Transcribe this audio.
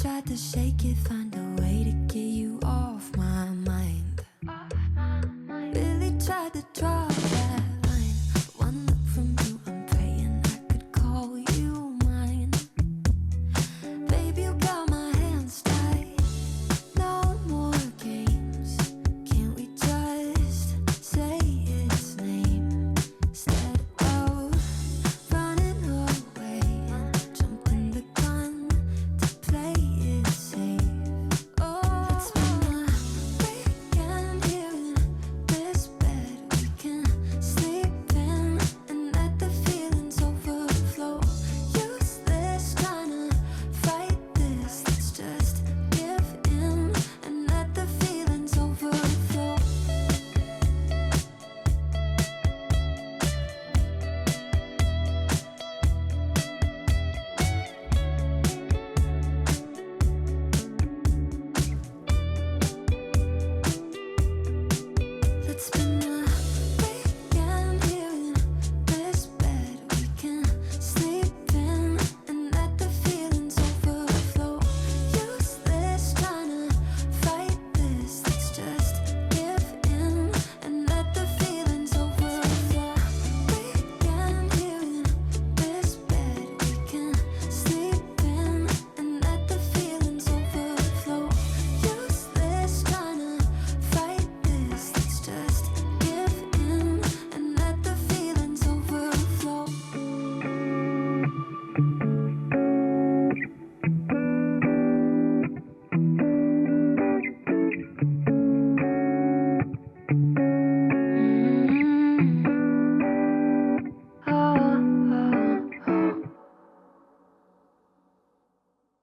Tried to shake it, find a way to get you off my mind. Really tried to draw that line. One look from you, I'm praying I could call you mine. Baby, you got my hands tied. No more games. Can't we just say its name instead of running away and jumping the gun to play it safe? Oh, let's spend the weekend here in this bed we can sleep in and let the feelings overflow. Useless trying to fight this. Let's just give in and let the feelings overflow. Let's spend